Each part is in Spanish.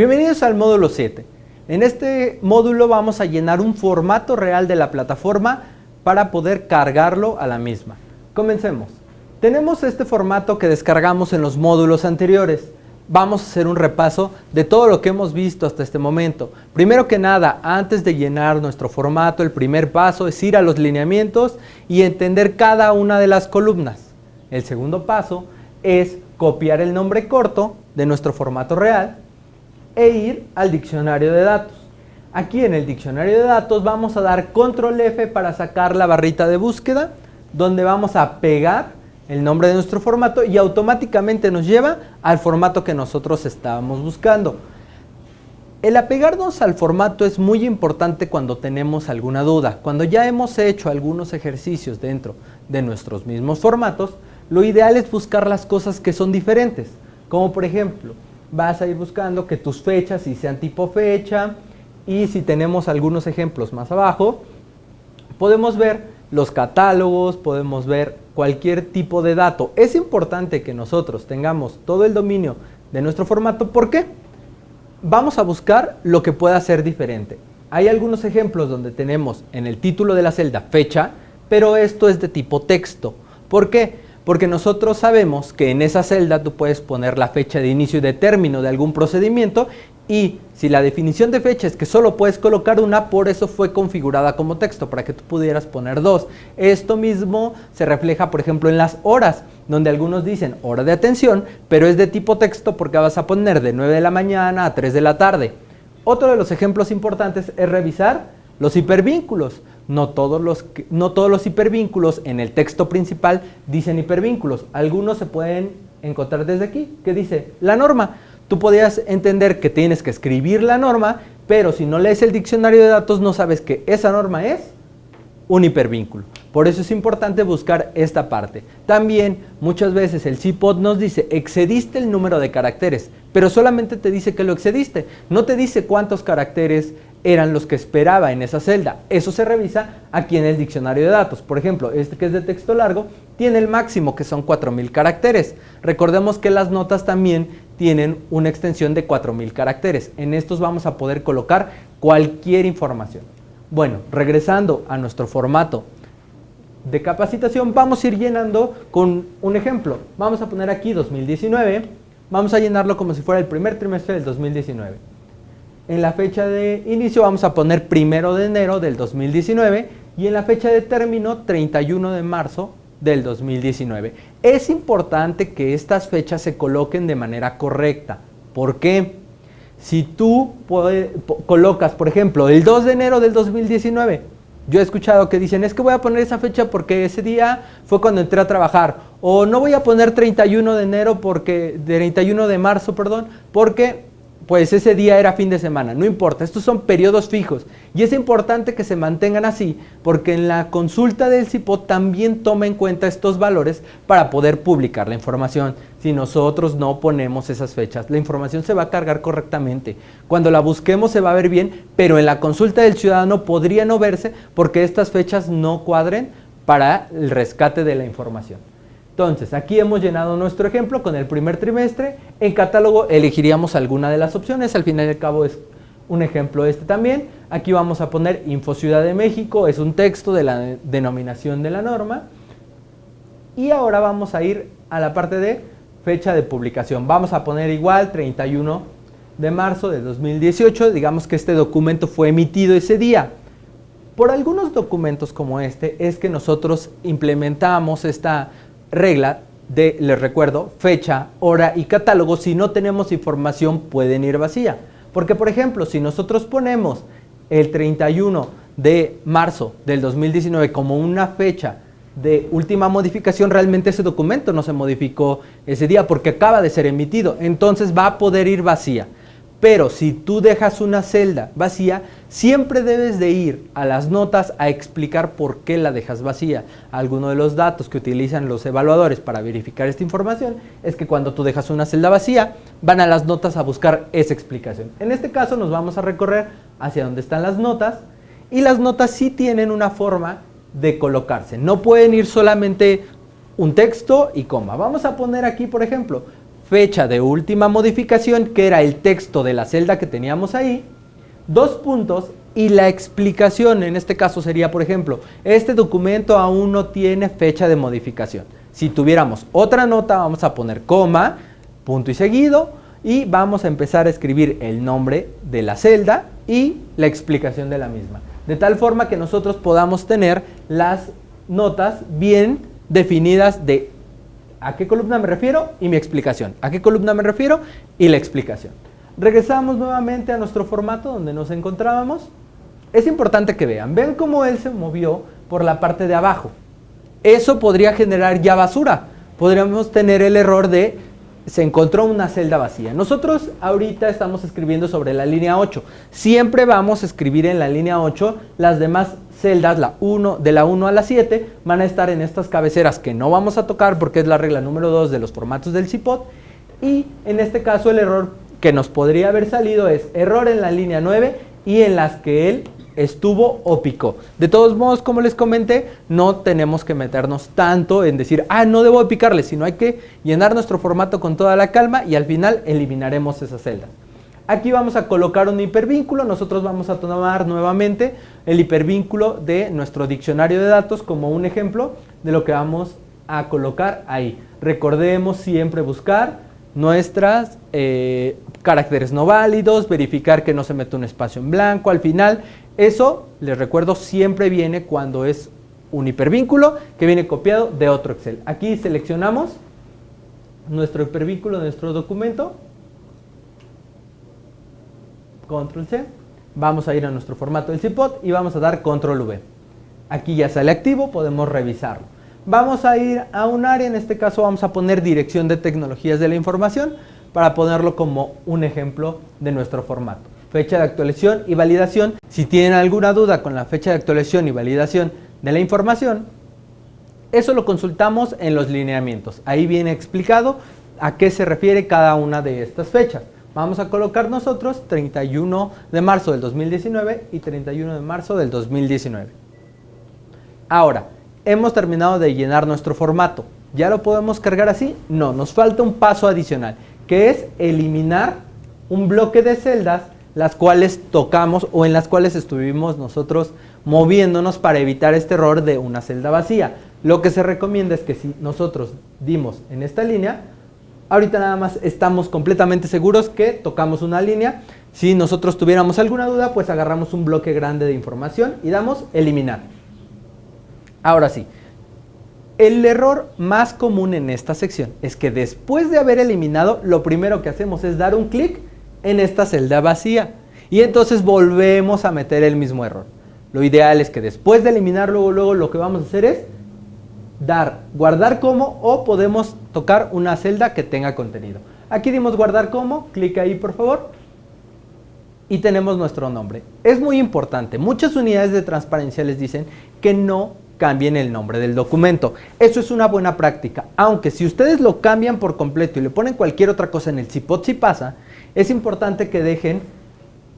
Bienvenidos al módulo 7. En este módulo vamos a llenar un formato real de la plataforma para poder cargarlo a la misma. Comencemos. Tenemos este formato que descargamos en los módulos anteriores. Vamos a hacer un repaso de todo lo que hemos visto hasta este momento. Primero que nada, antes de llenar nuestro formato, el primer paso es ir a los lineamientos y entender cada una de las columnas. El segundo paso es copiar el nombre corto de nuestro formato real e ir al diccionario de datos. Aquí en el diccionario de datos vamos a dar control F para sacar la barrita de búsqueda, donde vamos a pegar el nombre de nuestro formato y automáticamente nos lleva al formato que nosotros estábamos buscando. El apegarnos al formato es muy importante cuando tenemos alguna duda. Cuando ya hemos hecho algunos ejercicios dentro de nuestros mismos formatos, lo ideal es buscar las cosas que son diferentes, como por ejemplo, vas a ir buscando que tus fechas sí sean tipo fecha, y si tenemos algunos ejemplos más abajo, podemos ver los catálogos, podemos ver cualquier tipo de dato. Es importante que nosotros tengamos todo el dominio de nuestro formato. ¿Por qué? Vamos a buscar lo que pueda ser diferente. Hay algunos ejemplos donde tenemos en el título de la celda fecha, pero esto es de tipo texto. ¿Por qué? Porque nosotros sabemos que en esa celda tú puedes poner la fecha de inicio y de término de algún procedimiento, y si la definición de fecha es que solo puedes colocar una, por eso fue configurada como texto, para que tú pudieras poner dos. Esto mismo se refleja, por ejemplo, en las horas, donde algunos dicen hora de atención, pero es de tipo texto porque vas a poner de 9 de la mañana a 3 de la tarde. Otro de los ejemplos importantes es revisar los hipervínculos. No todos los hipervínculos en el texto principal dicen hipervínculos. Algunos se pueden encontrar desde aquí, que dice la norma. Tú podrías entender que tienes que escribir la norma, pero si no lees el diccionario de datos no sabes que esa norma es un hipervínculo. Por eso es importante buscar esta parte. También muchas veces el CPOD nos dice excediste el número de caracteres, pero solamente te dice que lo excediste. No te dice cuántos caracteres eran los que esperaba en esa celda. Eso se revisa aquí en el diccionario de datos. Por ejemplo, este que es de texto largo tiene el máximo, que son 4000 caracteres. Recordemos que las notas también tienen una extensión de 4000 caracteres. En estos vamos a poder colocar cualquier información. Bueno, regresando a nuestro formato de capacitación, vamos a ir llenando con un ejemplo. Vamos a poner aquí 2019, vamos a llenarlo como si fuera el primer trimestre del 2019. En la fecha de inicio vamos a poner 1 de enero del 2019 y en la fecha de término 31 de marzo del 2019. Es importante que estas fechas se coloquen de manera correcta. ¿Por qué? Si tú colocas, por ejemplo, el 2 de enero del 2019, yo he escuchado que dicen, es que voy a poner esa fecha porque ese día fue cuando entré a trabajar, o no voy a poner 31 de marzo, porque pues ese día era fin de semana. No importa, estos son periodos fijos y es importante que se mantengan así, porque en la consulta del CPOD también toma en cuenta estos valores para poder publicar la información. Si nosotros no ponemos esas fechas, la información se va a cargar correctamente. Cuando la busquemos se va a ver bien, pero en la consulta del ciudadano podría no verse porque estas fechas no cuadren para el rescate de la información. Entonces, aquí hemos llenado nuestro ejemplo con el primer trimestre. En catálogo elegiríamos alguna de las opciones, al final y al cabo es un ejemplo este también. Aquí vamos a poner Info Ciudad de México, es un texto de la denominación de la norma. Y ahora vamos a ir a la parte de fecha de publicación. Vamos a poner igual 31 de marzo de 2018, digamos que este documento fue emitido ese día. Por algunos documentos como este es que nosotros implementamos esta regla de, les recuerdo, fecha, hora y catálogo. Si no tenemos información pueden ir vacía, porque por ejemplo si nosotros ponemos el 31 de marzo del 2019 como una fecha de última modificación, realmente ese documento no se modificó ese día porque acaba de ser emitido, entonces va a poder ir vacía. Pero si tú dejas una celda vacía, siempre debes de ir a las notas a explicar por qué la dejas vacía. Alguno de los datos que utilizan los evaluadores para verificar esta información es que cuando tú dejas una celda vacía, van a las notas a buscar esa explicación. En este caso nos vamos a recorrer hacia donde están las notas, y las notas sí tienen una forma de colocarse. No pueden ir solamente un texto y coma. Vamos a poner aquí, por ejemplo, fecha de última modificación, que era el texto de la celda que teníamos ahí, 2 puntos y la explicación. En este caso sería, por ejemplo, este documento aún no tiene fecha de modificación. Si tuviéramos otra nota, vamos a poner coma, punto y seguido, y vamos a empezar a escribir el nombre de la celda y la explicación de la misma. De tal forma que nosotros podamos tener las notas bien definidas de a qué columna me refiero y mi explicación, a qué columna me refiero y la explicación. Regresamos nuevamente a nuestro formato donde nos encontrábamos. Es importante que vean cómo él se movió por la parte de abajo. Eso podría generar ya basura. Podríamos tener el error de se encontró una celda vacía. Nosotros ahorita estamos escribiendo sobre la línea 8. Siempre vamos a escribir en la línea 8. Las demás celdas, de la 1 a la 7, van a estar en estas cabeceras que no vamos a tocar porque es la regla número 2 de los formatos del CIPOT. Y en este caso el error que nos podría haber salido es error en la línea 9 y en las que él estuvo o picó. De todos modos, como les comenté, no tenemos que meternos tanto en decir, no debo picarle, sino hay que llenar nuestro formato con toda la calma y al final eliminaremos esas celdas. Aquí vamos a colocar un hipervínculo. Nosotros vamos a tomar nuevamente el hipervínculo de nuestro diccionario de datos como un ejemplo de lo que vamos a colocar ahí. Recordemos siempre buscar nuestras caracteres no válidos, verificar que no se mete un espacio en blanco al final. Eso, les recuerdo, siempre viene cuando es un hipervínculo que viene copiado de otro Excel. Aquí seleccionamos nuestro hipervínculo de nuestro documento, Control C, vamos a ir a nuestro formato del CIPOT y vamos a dar Control V. Aquí ya sale activo, podemos revisarlo. Vamos a ir a un área, en este caso vamos a poner Dirección de Tecnologías de la Información para ponerlo como un ejemplo de nuestro formato. Fecha de actualización y validación. Si tienen alguna duda con la fecha de actualización y validación de la información, eso lo consultamos en los lineamientos. Ahí viene explicado a qué se refiere cada una de estas fechas. Vamos a colocar nosotros 31 de marzo del 2019 y 31 de marzo del 2019. Ahora, hemos terminado de llenar nuestro formato. ¿Ya lo podemos cargar así? No, nos falta un paso adicional, que es eliminar un bloque de celdas las cuales tocamos o en las cuales estuvimos nosotros moviéndonos para evitar este error de una celda vacía. Lo que se recomienda es que si nosotros dimos en esta línea, ahorita nada más estamos completamente seguros que tocamos una línea. Si nosotros tuviéramos alguna duda, pues agarramos un bloque grande de información y damos eliminar. Ahora sí, el error más común en esta sección es que después de haber eliminado, lo primero que hacemos es dar un clic en esta celda vacía y entonces volvemos a meter el mismo error. Lo ideal es que después de eliminar luego lo que vamos a hacer es dar guardar como o podemos tocar una celda que tenga contenido. Aquí dimos guardar como, clic ahí por favor y tenemos nuestro nombre. Es muy importante, muchas unidades de transparencia les dicen que no cambien el nombre del documento. Eso es una buena práctica, aunque si ustedes lo cambian por completo y le ponen cualquier otra cosa en el CIPOT si pasa, es importante que dejen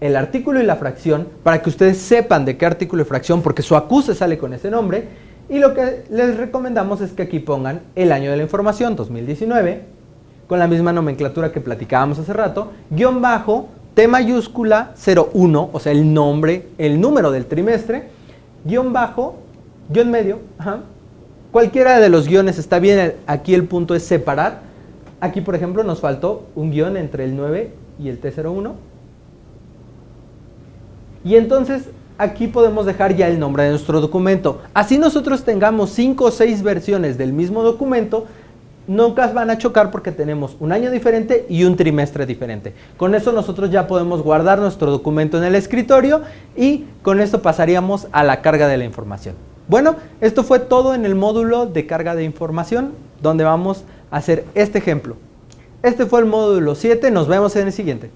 el artículo y la fracción para que ustedes sepan de qué artículo y fracción, porque su acuse sale con ese nombre. Y lo que les recomendamos es que aquí pongan el año de la información, 2019, con la misma nomenclatura que platicábamos hace rato, guión bajo, T mayúscula 01, o sea el nombre, el número del trimestre, guión bajo, guión medio, cualquiera de los guiones está bien. Aquí el punto es separar. Aquí por ejemplo nos faltó un guión entre el 9 y el T01. Y entonces aquí podemos dejar ya el nombre de nuestro documento. Así nosotros tengamos 5 o 6 versiones del mismo documento, nunca van a chocar porque tenemos un año diferente y un trimestre diferente. Con eso nosotros ya podemos guardar nuestro documento en el escritorio y con esto pasaríamos a la carga de la información. Bueno, esto fue todo en el módulo de carga de información, donde vamos a hacer este ejemplo. Este fue el módulo 7, nos vemos en el siguiente.